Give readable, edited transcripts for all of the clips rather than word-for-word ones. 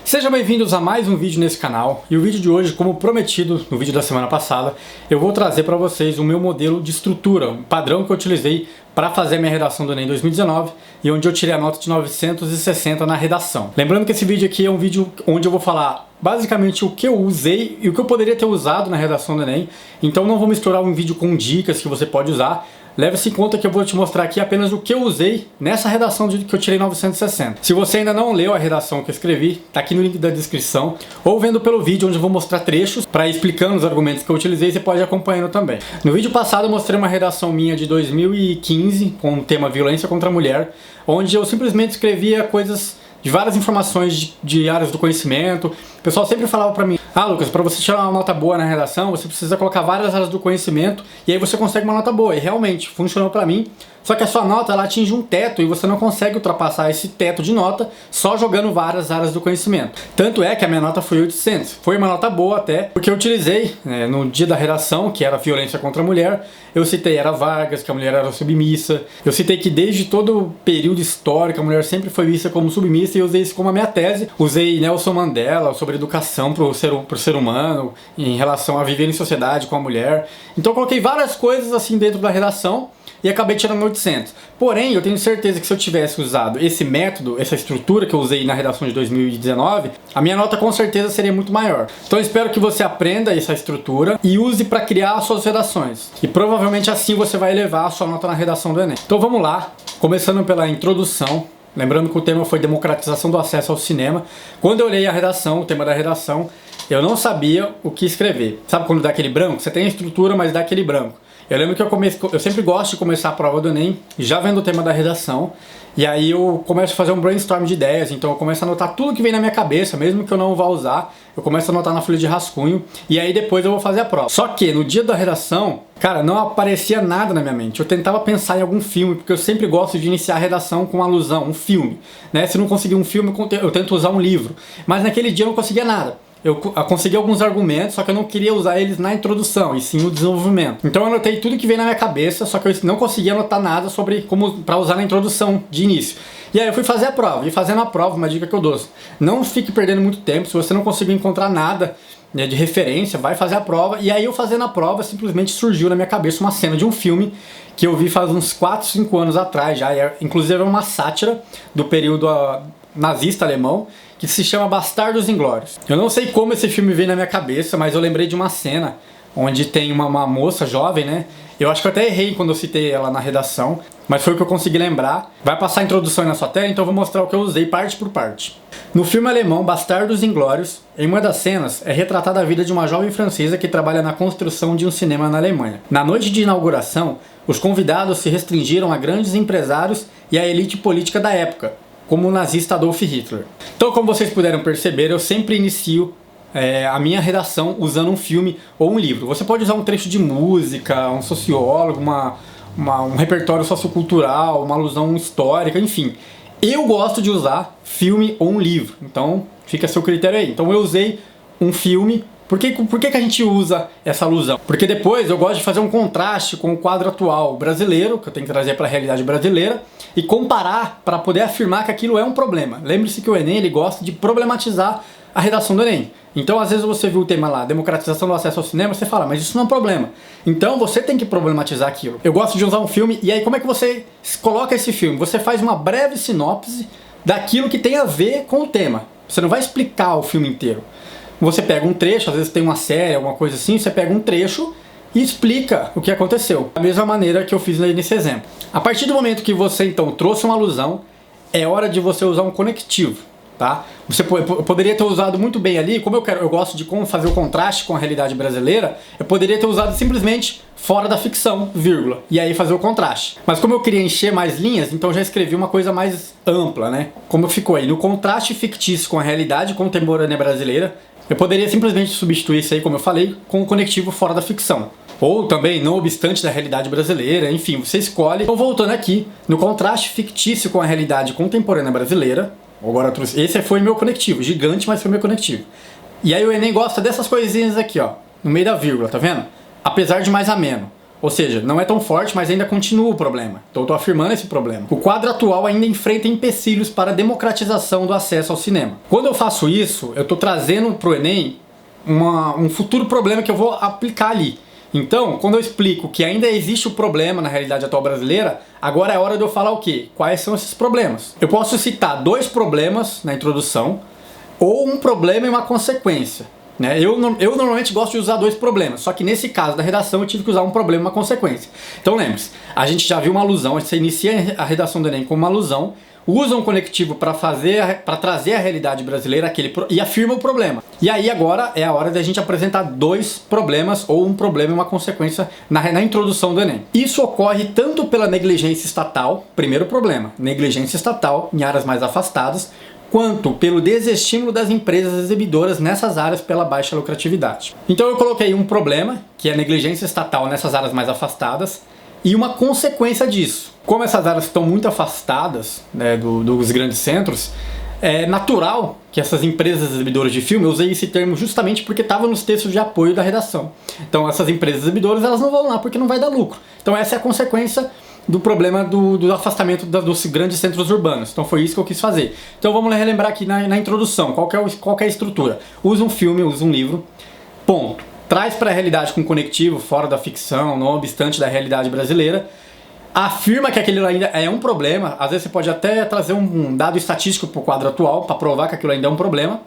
Sejam bem-vindos a mais um vídeo nesse canal, e o vídeo de hoje, como prometido no vídeo da semana passada, eu vou trazer para vocês o meu modelo de estrutura, um padrão que eu utilizei para fazer a minha redação do Enem 2019 e onde eu tirei a nota de 960 na redação. Lembrando que esse vídeo aqui é um vídeo onde eu vou falar basicamente o que eu usei e o que eu poderia ter usado na redação do Enem, então não vou misturar um vídeo com dicas que você pode usar. Leve-se em conta que eu vou te mostrar aqui apenas o que eu usei nessa redação que eu tirei 960. Se você ainda não leu a redação que eu escrevi, tá aqui no link da descrição, ou vendo pelo vídeo onde eu vou mostrar trechos para ir explicando os argumentos que eu utilizei, você pode ir acompanhando também. No vídeo passado eu mostrei uma redação minha de 2015 com o tema violência contra a mulher, onde eu simplesmente escrevia coisas de várias informações de áreas do conhecimento. O pessoal sempre falava pra mim: ah, Lucas, para você tirar uma nota boa na redação, você precisa colocar várias áreas do conhecimento e aí você consegue uma nota boa. E realmente funcionou pra mim. Só que a sua nota ela atinge um teto e você não consegue ultrapassar esse teto de nota só jogando várias áreas do conhecimento. Tanto é que a minha nota foi 800. Foi uma nota boa até, porque eu utilizei no dia da redação, que era violência contra a mulher, eu citei era Vargas, que a mulher era submissa. Eu citei que desde todo o período histórico a mulher sempre foi vista como submissa e eu usei isso como a minha tese. Usei Nelson Mandela sobre educação pro ser humano, em relação a viver em sociedade com a mulher. Então eu coloquei várias coisas assim dentro da redação e acabei tirando 800. Porém, eu tenho certeza que se eu tivesse usado esse método, essa estrutura que eu usei na redação de 2019, a minha nota com certeza seria muito maior. Então eu espero que você aprenda essa estrutura e use para criar as suas redações. E provavelmente assim você vai elevar a sua nota na redação do Enem. Então vamos lá, começando pela introdução. Lembrando que o tema foi democratização do acesso ao cinema. Quando eu olhei a redação, o tema da redação, eu não sabia o que escrever. Sabe quando dá aquele branco? Você tem a estrutura, mas dá aquele branco. Eu lembro que eu sempre gosto de começar a prova do Enem já vendo o tema da redação, e aí eu começo a fazer um brainstorm de ideias, então eu começo a anotar tudo que vem na minha cabeça, mesmo que eu não vá usar, eu começo a anotar na folha de rascunho, e aí depois eu vou fazer a prova. Só que no dia da redação, cara, não aparecia nada na minha mente. Eu tentava pensar em algum filme, porque eu sempre gosto de iniciar a redação com uma alusão, um filme, né? Se não conseguir um filme, eu tento usar um livro, mas naquele dia eu não conseguia nada. Eu consegui alguns argumentos, só que eu não queria usar eles na introdução, e sim no desenvolvimento. Então eu anotei tudo que veio na minha cabeça, só que eu não conseguia anotar nada sobre como para usar na introdução de início. E aí eu fui fazer a prova, e fazendo a prova, uma dica que eu dou: não fique perdendo muito tempo. Se você não conseguir encontrar nada de referência, vai fazer a prova. E aí eu fazendo a prova, simplesmente surgiu na minha cabeça uma cena de um filme que eu vi faz uns 4, 5 anos atrás já, inclusive é uma sátira do período nazista alemão, que se chama Bastardos Inglórios. Eu não sei como esse filme veio na minha cabeça, mas eu lembrei de uma cena onde tem uma moça jovem, né? Eu acho que eu até errei quando eu citei ela na redação, mas foi o que eu consegui lembrar. Vai passar a introdução aí na sua tela, então eu vou mostrar o que eu usei parte por parte. No filme alemão Bastardos Inglórios, em uma das cenas é retratada a vida de uma jovem francesa que trabalha na construção de um cinema na Alemanha. Na noite de inauguração, os convidados se restringiram a grandes empresários e a elite política da época, como o nazista Adolf Hitler. Então, como vocês puderam perceber, eu sempre inicio a minha redação usando um filme ou um livro. Você pode usar um trecho de música, um sociólogo, um repertório sociocultural, uma alusão histórica, enfim. Eu gosto de usar filme ou um livro, então fica a seu critério aí. Então eu usei um filme. Por que a gente usa essa alusão? Porque depois eu gosto de fazer um contraste com o quadro atual brasileiro, que eu tenho que trazer para a realidade brasileira, e comparar para poder afirmar que aquilo é um problema. Lembre-se que o Enem ele gosta de problematizar a redação do Enem. Então às vezes você viu o tema lá, democratização do acesso ao cinema, você fala, mas isso não é um problema. Então você tem que problematizar aquilo. Eu gosto de usar um filme, e aí como é que você coloca esse filme? Você faz uma breve sinopse daquilo que tem a ver com o tema. Você não vai explicar o filme inteiro. Você pega um trecho, às vezes tem uma série, alguma coisa assim, você pega um trecho e explica o que aconteceu. Da mesma maneira que eu fiz nesse exemplo. A partir do momento que você então trouxe uma alusão, é hora de você usar um conectivo, tá? Você poderia ter usado muito bem ali, como eu gosto de como fazer o contraste com a realidade brasileira, eu poderia ter usado simplesmente fora da ficção, vírgula, e aí fazer o contraste. Mas como eu queria encher mais linhas, então já escrevi uma coisa mais ampla, né? Como ficou aí, no contraste fictício com a realidade contemporânea brasileira, eu poderia simplesmente substituir isso aí, como eu falei, com o conectivo fora da ficção. Ou também, não obstante da realidade brasileira, enfim, você escolhe. Então, voltando aqui, no contraste fictício com a realidade contemporânea brasileira, agora esse foi meu conectivo, gigante, mas foi meu conectivo. E aí o Enem gosta dessas coisinhas aqui, ó, no meio da vírgula, tá vendo? Apesar de mais ameno. Ou seja, não é tão forte, mas ainda continua o problema. Então eu estou afirmando esse problema. O quadro atual ainda enfrenta empecilhos para a democratização do acesso ao cinema. Quando eu faço isso, eu estou trazendo para o Enem um futuro problema que eu vou aplicar ali. Então, quando eu explico que ainda existe o problema na realidade atual brasileira, agora é hora de eu falar o quê? Quais são esses problemas? Eu posso citar 2 problemas na introdução, ou um problema e uma consequência. Eu normalmente gosto de usar 2 problemas, só que nesse caso da redação eu tive que usar um problema e uma consequência. Então lembre-se, a gente já viu uma alusão, você inicia a redação do Enem com uma alusão, usa um conectivo para trazer a realidade brasileira e afirma o problema. E aí agora é a hora da gente apresentar 2 problemas ou um problema e uma consequência na introdução do Enem. Isso ocorre tanto pela negligência estatal, primeiro problema, negligência estatal em áreas mais afastadas, quanto pelo desestímulo das empresas exibidoras nessas áreas pela baixa lucratividade. Então eu coloquei um problema, que é a negligência estatal nessas áreas mais afastadas, e uma consequência disso. Como essas áreas estão muito afastadas, né, dos grandes centros, é natural que essas empresas exibidoras de filme, eu usei esse termo justamente porque estava nos textos de apoio da redação. Então essas empresas exibidoras, elas não vão lá porque não vai dar lucro. Então essa é a consequência do problema do afastamento dos grandes centros urbanos. Então foi isso que eu quis fazer. Então vamos relembrar aqui na introdução, qual que é a estrutura. Usa um filme, usa um livro, ponto. Traz para a realidade com conectivo, fora da ficção, não obstante da realidade brasileira. Afirma que aquilo ainda é um problema. Às vezes você pode até trazer um dado estatístico para o quadro atual, para provar que aquilo ainda é um problema.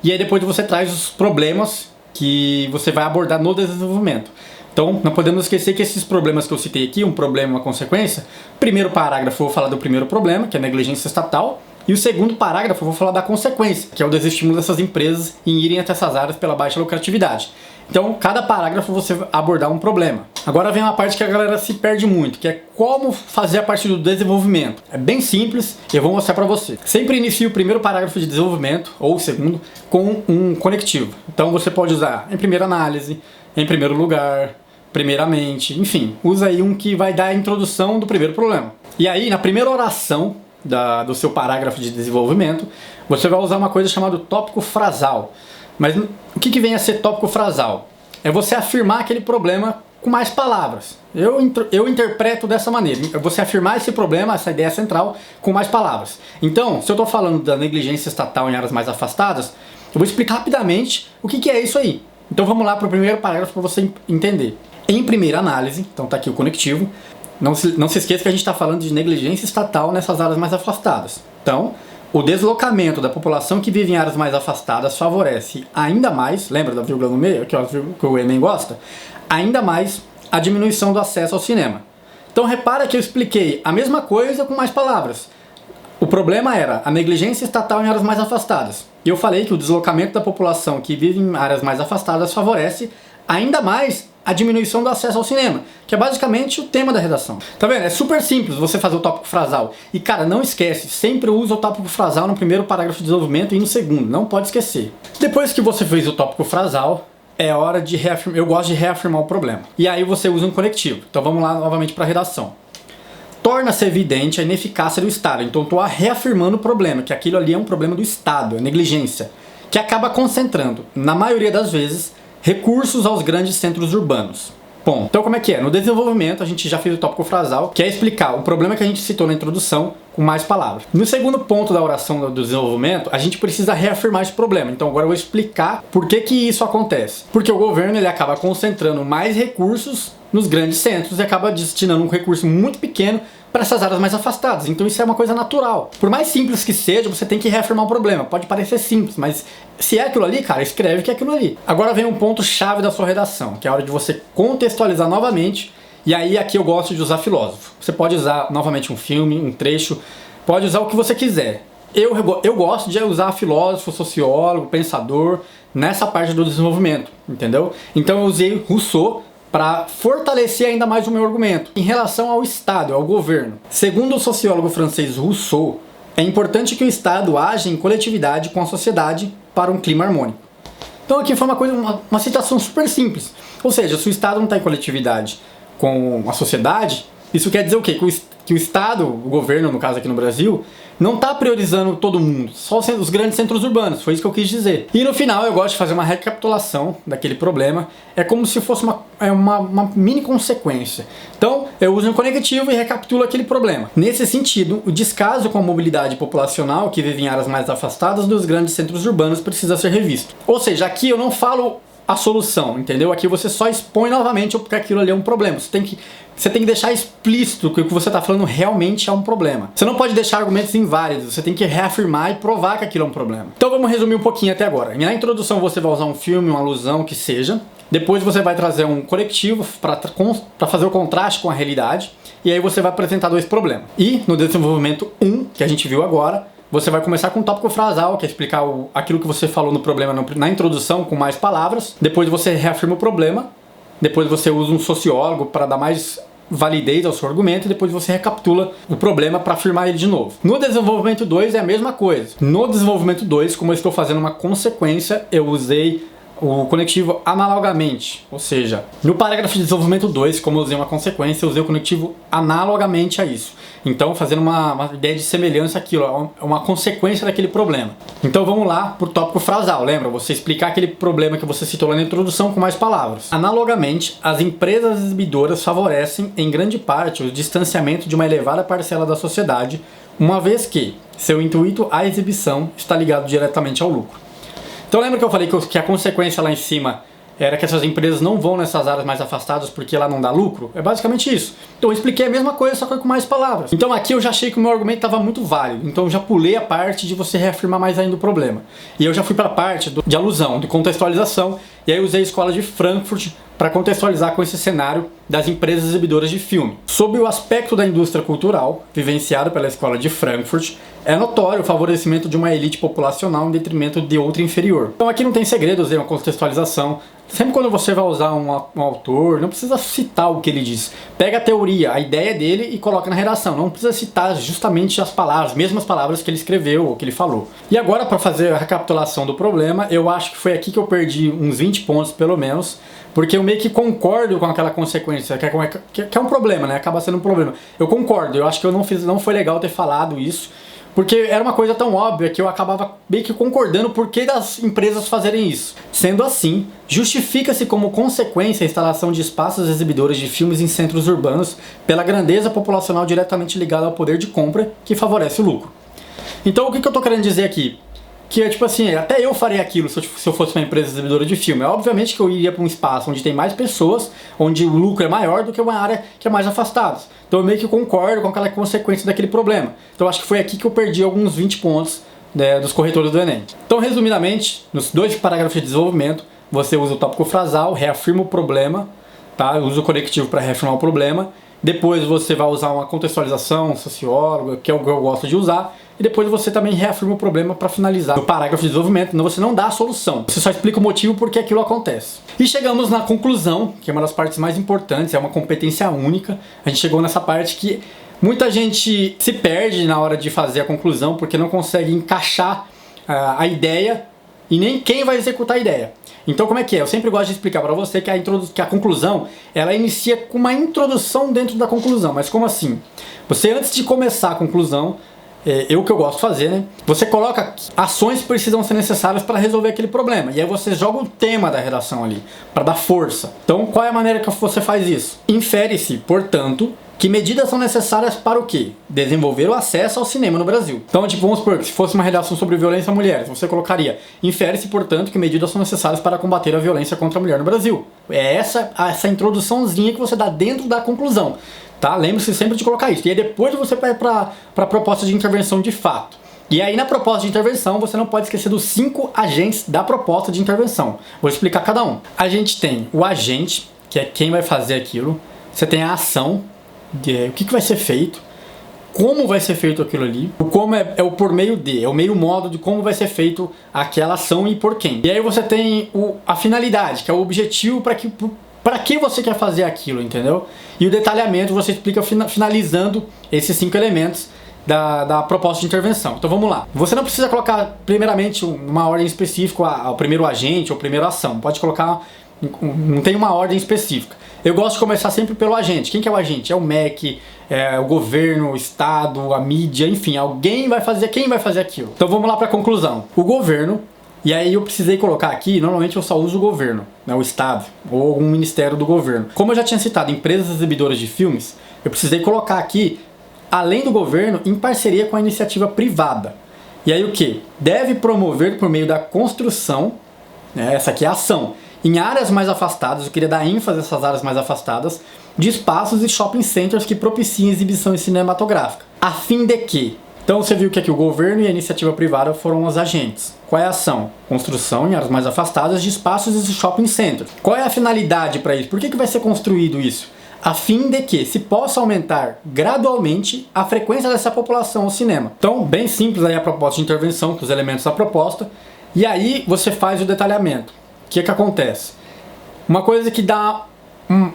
E aí depois você traz os problemas que você vai abordar no desenvolvimento. Então, não podemos esquecer que esses problemas que eu citei aqui, um problema e uma consequência, primeiro parágrafo eu vou falar do primeiro problema, que é a negligência estatal, e o segundo parágrafo eu vou falar da consequência, que é o desestímulo dessas empresas em irem até essas áreas pela baixa lucratividade. Então, cada parágrafo você vai abordar um problema. Agora vem uma parte que a galera se perde muito, que é como fazer a parte do desenvolvimento. É bem simples e eu vou mostrar pra você. Sempre inicie o primeiro parágrafo de desenvolvimento, ou o segundo, com um conectivo. Então você pode usar em primeira análise, em primeiro lugar, primeiramente, enfim, usa aí um que vai dar a introdução do primeiro problema. E aí, na primeira oração do seu parágrafo de desenvolvimento, você vai usar uma coisa chamada tópico frasal. Mas o que vem a ser tópico frasal? É você afirmar aquele problema com mais palavras. Eu interpreto dessa maneira, você afirmar esse problema, essa ideia central, com mais palavras. Então, se eu estou falando da negligência estatal em áreas mais afastadas, eu vou explicar rapidamente o que é isso aí. Então vamos lá para o primeiro parágrafo para você entender. Em primeira análise, então está aqui o conectivo, não se esqueça que a gente está falando de negligência estatal nessas áreas mais afastadas. Então, o deslocamento da população que vive em áreas mais afastadas favorece ainda mais, lembra da vírgula no meio, que o Enem gosta? Ainda mais a diminuição do acesso ao cinema. Então repara que eu expliquei a mesma coisa com mais palavras. O problema era a negligência estatal em áreas mais afastadas. E eu falei que o deslocamento da população que vive em áreas mais afastadas favorece ainda mais a diminuição do acesso ao cinema, que é basicamente o tema da redação. Tá vendo? É super simples você fazer o tópico frasal. E cara, não esquece, sempre usa o tópico frasal no primeiro parágrafo de desenvolvimento e no segundo, não pode esquecer. Depois que você fez o tópico frasal, é hora de reafirmar, eu gosto de reafirmar o problema. E aí você usa um conectivo. Então vamos lá novamente para a redação. Torna-se evidente a ineficácia do Estado. Então estou reafirmando o problema, que aquilo ali é um problema do Estado, é negligência, que acaba concentrando, na maioria das vezes, recursos aos grandes centros urbanos. Bom, então como é que é? No desenvolvimento a gente já fez o tópico frasal, que é explicar o problema que a gente citou na introdução com mais palavras. No segundo ponto da oração do desenvolvimento, a gente precisa reafirmar esse problema. Então agora eu vou explicar por que isso acontece. Porque o governo ele acaba concentrando mais recursos nos grandes centros e acaba destinando um recurso muito pequeno para essas áreas mais afastadas. Então isso é uma coisa natural. Por mais simples que seja, você tem que reafirmar o problema. Pode parecer simples, mas se é aquilo ali, cara, escreve que é aquilo ali. Agora vem um ponto-chave da sua redação, que é a hora de você contextualizar novamente. E aí aqui eu gosto de usar filósofo. Você pode usar novamente um filme, um trecho, pode usar o que você quiser. Eu gosto de usar filósofo, sociólogo, pensador, nessa parte do desenvolvimento, entendeu? Então eu usei Rousseau para fortalecer ainda mais o meu argumento. Em relação ao Estado, ao governo, segundo o sociólogo francês Rousseau, é importante que o Estado aja em coletividade com a sociedade para um clima harmônico. Então aqui foi uma citação super simples. Ou seja, se o Estado não está em coletividade com a sociedade, isso quer dizer o quê? que o Estado, o governo, no caso aqui no Brasil, não está priorizando todo mundo, só os grandes centros urbanos, foi isso que eu quis dizer. E no final eu gosto de fazer uma recapitulação daquele problema, é como se fosse uma mini consequência. Então eu uso um conectivo e recapitulo aquele problema. Nesse sentido, o descaso com a mobilidade populacional que vive em áreas mais afastadas dos grandes centros urbanos precisa ser revisto. Ou seja, aqui eu não falo a solução, entendeu? Aqui você só expõe novamente porque aquilo ali é um problema. Você tem que deixar explícito que o que você está falando realmente é um problema. Você não pode deixar argumentos inválidos, você tem que reafirmar e provar que aquilo é um problema. Então vamos resumir um pouquinho até agora. Na introdução você vai usar um filme, uma alusão, que seja. Depois você vai trazer um conectivo para fazer o contraste com a realidade. E aí você vai apresentar dois problemas. E no desenvolvimento 1, que a gente viu agora, você vai começar com um tópico frasal, que é explicar aquilo que você falou no problema na introdução com mais palavras. Depois você reafirma o problema. Depois você usa um sociólogo para dar mais validez ao seu argumento e depois você recapitula o problema para afirmar ele de novo. No desenvolvimento 2 é a mesma coisa. No desenvolvimento 2, como eu estou fazendo uma consequência, eu usei o conectivo analogamente, ou seja, no parágrafo de desenvolvimento 2, como eu usei uma consequência, eu usei o conectivo analogamente a isso. Então, fazendo uma ideia de semelhança àquilo, uma consequência daquele problema. Então, vamos lá para o tópico frasal. Lembra? Você explicar aquele problema que você citou lá na introdução com mais palavras. Analogamente, as empresas exibidoras favorecem, em grande parte, o distanciamento de uma elevada parcela da sociedade, uma vez que seu intuito à exibição está ligado diretamente ao lucro. Então lembra que eu falei que a consequência lá em cima era que essas empresas não vão nessas áreas mais afastadas porque lá não dá lucro? É basicamente isso. Então eu expliquei a mesma coisa, só que com mais palavras. Então aqui eu já achei que o meu argumento estava muito válido. Então eu já pulei a parte de você reafirmar mais ainda o problema. E eu já fui para a parte de alusão, de contextualização. E aí eu usei a escola de Frankfurt para contextualizar com esse cenário das empresas exibidoras de filme. Sob o aspecto da indústria cultural, vivenciado pela escola de Frankfurt, é notório o favorecimento de uma elite populacional em detrimento de outra inferior. Então aqui não tem segredo, usei uma contextualização. Sempre quando você vai usar um autor, não precisa citar o que ele diz. Pega a teoria, a ideia dele e coloca na redação. Não precisa citar justamente as palavras, as mesmas palavras que ele escreveu ou que ele falou. E agora, para fazer a recapitulação do problema, eu acho que foi aqui que eu perdi uns 20 pontos pelo menos, porque eu meio que concordo com aquela consequência, que é um problema, né? Acaba sendo um problema. Eu concordo, eu acho que não foi legal ter falado isso, porque era uma coisa tão óbvia que eu acabava meio que concordando por que das empresas fazerem isso. Sendo assim, justifica-se como consequência a instalação de espaços exibidores de filmes em centros urbanos pela grandeza populacional diretamente ligada ao poder de compra que favorece o lucro. Então o que eu tô querendo dizer aqui? Que é tipo assim, até eu faria aquilo se eu fosse uma empresa exibidora de filme. Obviamente que eu iria para um espaço onde tem mais pessoas, onde o lucro é maior do que uma área que é mais afastada. Então eu meio que concordo com aquela consequência daquele problema. Então acho que foi aqui que eu perdi alguns 20 pontos, né, dos corretores do Enem. Então resumidamente, nos dois parágrafos de desenvolvimento, você usa o tópico frasal, reafirma o problema, tá? Usa o conectivo para reafirmar o problema. Depois você vai usar uma contextualização, um sociólogo, que é o que eu gosto de usar. E depois você também reafirma o problema para finalizar. No parágrafo de desenvolvimento, você não dá a solução. Você só explica o motivo por que aquilo acontece. E chegamos na conclusão, que é uma das partes mais importantes, é uma competência única. A gente chegou nessa parte que muita gente se perde na hora de fazer a conclusão porque não consegue encaixar a ideia e nem quem vai executar a ideia. Então como é que é? Eu sempre gosto de explicar para você que a conclusão, ela inicia com uma introdução dentro da conclusão. Mas como assim? Você, antes de começar a conclusão, que eu gosto de fazer, né? Você coloca ações que precisam ser necessárias para resolver aquele problema. E aí você joga o tema da redação ali, para dar força. Então qual é a maneira que você faz isso? Infere-se, portanto, que medidas são necessárias para o quê? Desenvolver o acesso ao cinema no Brasil. Então, tipo, vamos supor que se fosse uma redação sobre violência à mulher, você colocaria: infere-se, portanto, que medidas são necessárias para combater a violência contra a mulher no Brasil. É essa introduçãozinha que você dá dentro da conclusão. Tá? Lembre-se sempre de colocar isso. E aí depois você vai para a proposta de intervenção de fato. E aí na proposta de intervenção você não pode esquecer dos 5 agentes da proposta de intervenção. Vou explicar cada um. A gente tem o agente, que é quem vai fazer aquilo. Você tem a ação, o que vai ser feito, como vai ser feito aquilo ali. O como é o por meio de, é o meio modo de como vai ser feito aquela ação e por quem. E aí você tem a finalidade, que é o objetivo para que você quer fazer aquilo, entendeu? E o detalhamento você explica finalizando esses 5 elementos da proposta de intervenção. Então vamos lá. Você não precisa colocar primeiramente uma ordem específica, o primeiro agente ou a primeira ação. Pode colocar, não tem uma ordem específica. Eu gosto de começar sempre pelo agente. Quem que é o agente? É o MEC, é o governo, o estado, a mídia, enfim, alguém vai fazer, quem vai fazer aquilo? Então vamos lá para a conclusão. O governo, e aí eu precisei colocar aqui, normalmente eu só uso o governo, né, o estado, ou algum ministério do governo. Como eu já tinha citado empresas exibidoras de filmes, eu precisei colocar aqui, além do governo, em parceria com a iniciativa privada. E aí o que? Deve promover por meio da construção, né, essa aqui é a ação, em áreas mais afastadas, eu queria dar ênfase nessas áreas mais afastadas, de espaços e shopping centers que propiciem exibição cinematográfica. A fim de que? Então você viu que aqui o governo e a iniciativa privada foram os agentes. Qual é a ação? Construção em áreas mais afastadas de espaços e shopping centers. Qual é a finalidade para isso? Por que vai ser construído isso? A fim de que se possa aumentar gradualmente a frequência dessa população ao cinema. Então, bem simples aí a proposta de intervenção, com os elementos da proposta. E aí você faz o detalhamento. O que acontece? Uma coisa que dá...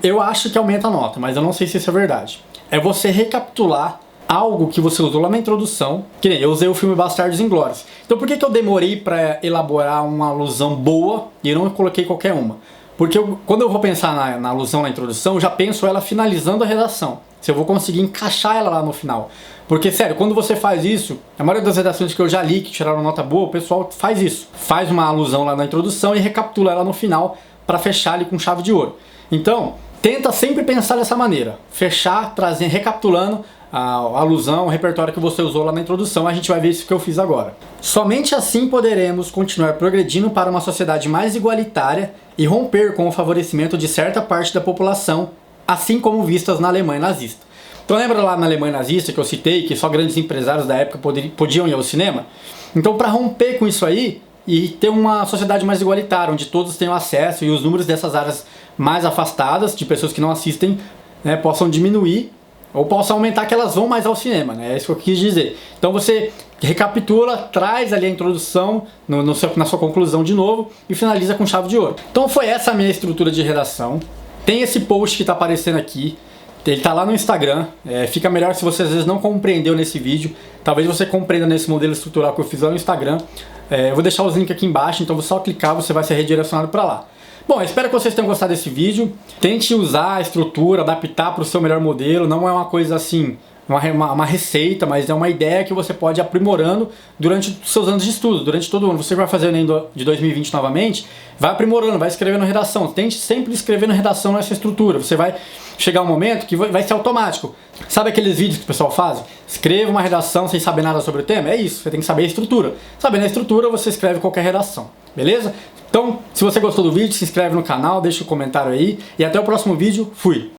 eu acho que aumenta a nota, mas eu não sei se isso é verdade. É você recapitular algo que você usou lá na introdução, que nem eu usei o filme Bastardos Inglórios. Então por que eu demorei para elaborar uma alusão boa e eu não coloquei qualquer uma? Porque quando eu vou pensar na alusão na introdução, eu já penso ela finalizando a redação. Se eu vou conseguir encaixar ela lá no final. Porque, sério, quando você faz isso, a maioria das redações que eu já li, que tiraram nota boa, o pessoal faz isso. Faz uma alusão lá na introdução e recapitula ela no final para fechar ali com chave de ouro. Então, tenta sempre pensar dessa maneira. Fechar, trazer, recapitulando a alusão, o repertório que você usou lá na introdução, a gente vai ver isso que eu fiz agora. Somente assim poderemos continuar progredindo para uma sociedade mais igualitária e romper com o favorecimento de certa parte da população, assim como vistas na Alemanha nazista. Então lembra lá na Alemanha nazista que eu citei que só grandes empresários da época podiam ir ao cinema? Então para romper com isso aí e ter uma sociedade mais igualitária, onde todos tenham acesso e os números dessas áreas mais afastadas, de pessoas que não assistem, né, possam diminuir ou possam aumentar que elas vão mais ao cinema, né? É isso que eu quis dizer. Então você recapitula, traz ali a introdução na sua conclusão de novo e finaliza com chave de ouro. Então foi essa a minha estrutura de redação. Tem esse post que está aparecendo aqui, ele está lá no Instagram, fica melhor se você às vezes não compreendeu nesse vídeo, talvez você compreenda nesse modelo estrutural que eu fiz lá no Instagram. Eu vou deixar os links aqui embaixo, então só clicar você vai ser redirecionado para lá. Bom, espero que vocês tenham gostado desse vídeo. Tente usar a estrutura, adaptar para o seu melhor modelo. Não é uma coisa assim, uma receita, mas é uma ideia que você pode ir aprimorando durante os seus anos de estudo, durante todo o ano. Você vai fazer o Enem de 2020 novamente, vai aprimorando, vai escrevendo redação. Tente sempre escrever na redação nessa estrutura. Você vai chegar um momento que vai ser automático. Sabe aqueles vídeos que o pessoal faz? Escreva uma redação sem saber nada sobre o tema? É isso, você tem que saber a estrutura. Sabendo a estrutura, você escreve qualquer redação. Beleza? Então, se você gostou do vídeo, se inscreve no canal, deixa um comentário aí e até o próximo vídeo. Fui!